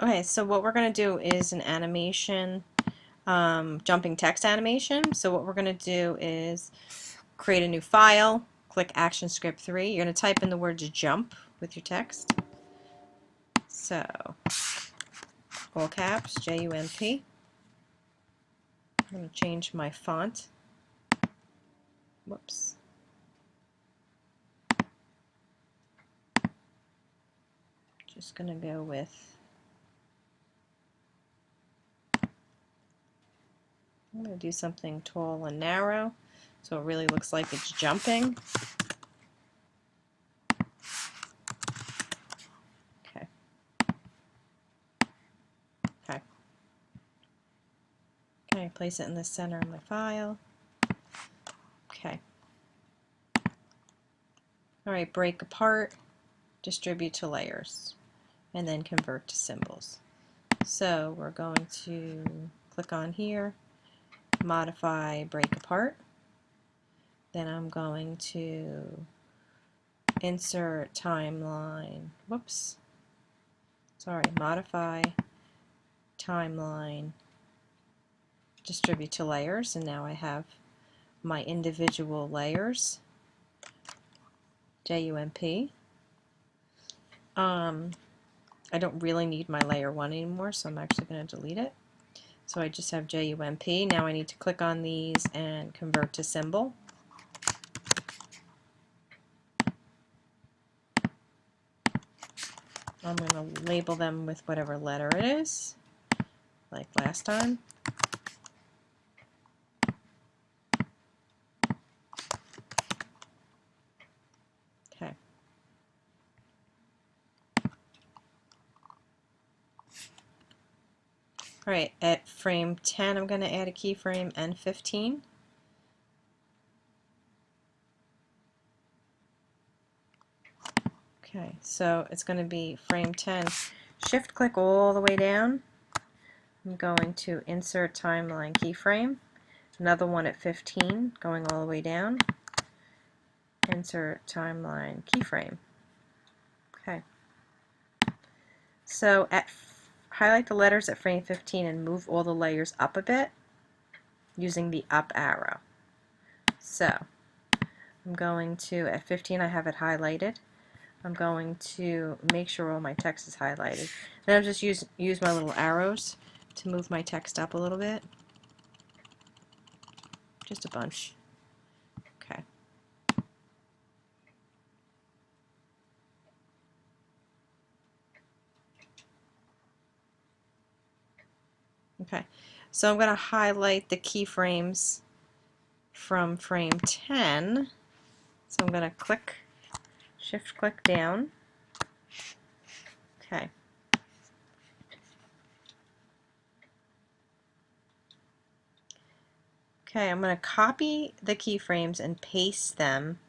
Okay, so what we're going to do is an animation, jumping text animation. So what we're going to do is create a new file, click Action Script 3. You're going to type in the word jump with your text. So, all caps, J-U-M-P. I'm going to change my font. Whoops. Just going to go with, I'm going to do something tall and narrow so it really looks like it's jumping. Okay. Okay. Okay, place it in the center of my file. Okay. Alright, break apart, distribute to layers, and then convert to symbols. So we're going to click on here, modify break apart. Then I'm going to insert timeline, whoops, sorry, modify timeline, distribute to layers, and now I have my individual layers, J-U-M-P. I don't really need my layer 1 anymore, so I'm actually going to delete it. So I just have J-U-M-P. Now I need to click on these and convert to symbol. I'm going to label them with whatever letter it is, like last time. Okay. Alright, at frame 10 I'm going to add a keyframe and 15. Okay, so it's going to be frame 10. Shift click all the way down. I'm going to insert timeline keyframe. Another one at 15, going all the way down. Insert timeline keyframe. Okay. So highlight the letters at frame 15 and move all the layers up a bit using the up arrow. So I'm going to, at 15 I have it highlighted. I'm going to make sure all my text is highlighted. Then I'll just use my little arrows to move my text up a little bit. Just a bunch. Okay. Okay. So I'm going to highlight the keyframes from frame 10. So I'm going to shift click down. Okay. Okay, I'm going to copy the keyframes and paste them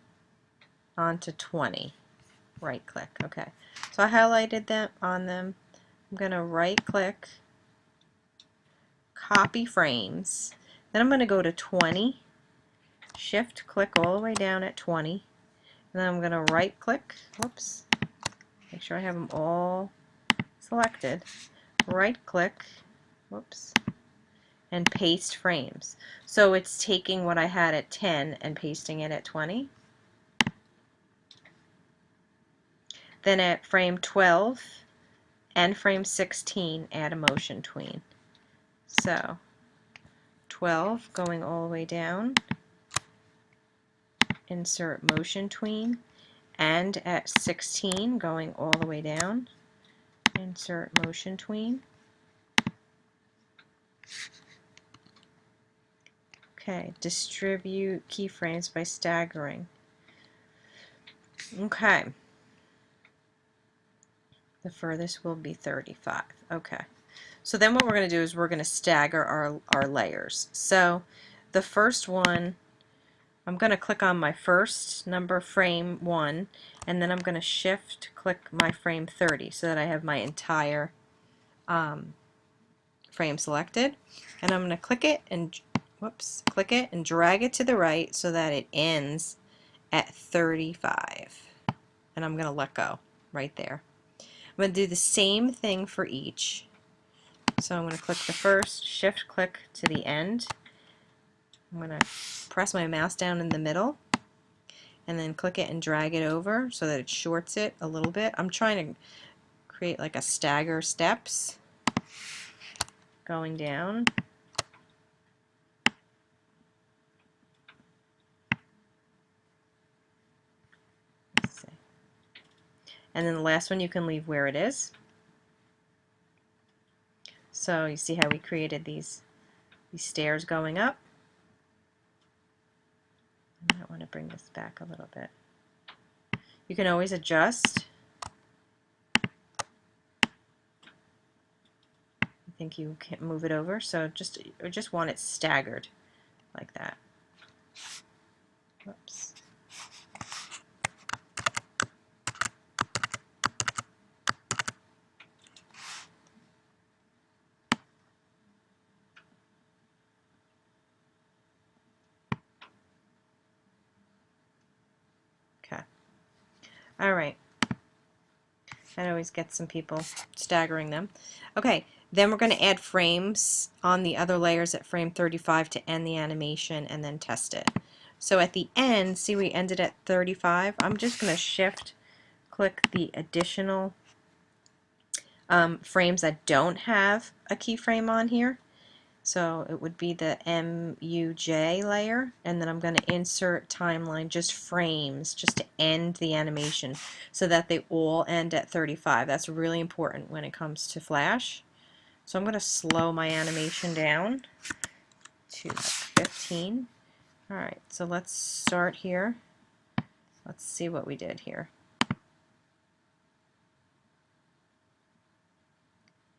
onto 20. Right click. Okay. So I highlighted them on them. I'm going to right click, copy frames. Then I'm going to go to 20, shift click all the way down at 20. And then I'm going to right click, whoops, make sure I have them all selected. Right click, whoops, and paste frames. So it's taking what I had at 10 and pasting it at 20. Then at frame 12 and frame 16, add a motion tween. So 12 going all the way down, insert motion tween, and at 16 going all the way down, insert motion tween. Okay, distribute keyframes by staggering. Okay. The furthest will be 35. Okay. So then what we're going to do is we're going to stagger our layers. So the first one, I'm going to click on my first number, frame 1, and then I'm going to shift click my frame 30 so that I have my entire frame selected. And I'm going to click it and drag it to the right so that it ends at 35. And I'm going to let go right there. I'm going to do the same thing for each. So I'm going to click the first, shift click to the end. I'm going to press my mouse down in the middle and then click it and drag it over so that it shorts it a little bit. I'm trying to create like a stagger steps going down. Let's see. And then the last one you can leave where it is. So you see how we created these stairs going up. I might want to bring this back a little bit. You can always adjust. I think you can move it over, so just want it staggered like that. Whoops. Okay. All right. I always get some people staggering them. Okay, then we're going to add frames on the other layers at frame 35 to end the animation and then test it. So at the end, see we ended at 35. I'm just going to shift click the additional frames that don't have a keyframe on here. So it would be the MUJ layer, and then I'm going to insert timeline, just frames, just to end the animation so that they all end at 35. That's really important when it comes to Flash. So I'm going to slow my animation down to 15. Alright, so let's start here. Let's see what we did here.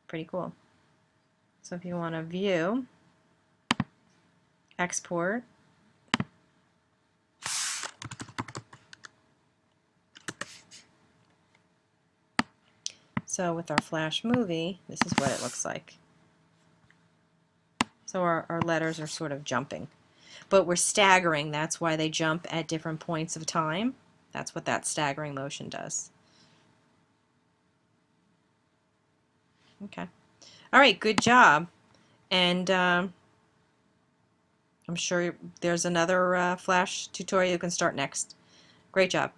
Pretty cool. So if you want to view, export, so with our Flash movie, this is what it looks like. So our letters are sort of jumping. But we're staggering, that's why they jump at different points of time. That's what that staggering motion does. Okay. Alright, good job. And I'm sure there's another Flash tutorial you can start next. Great job.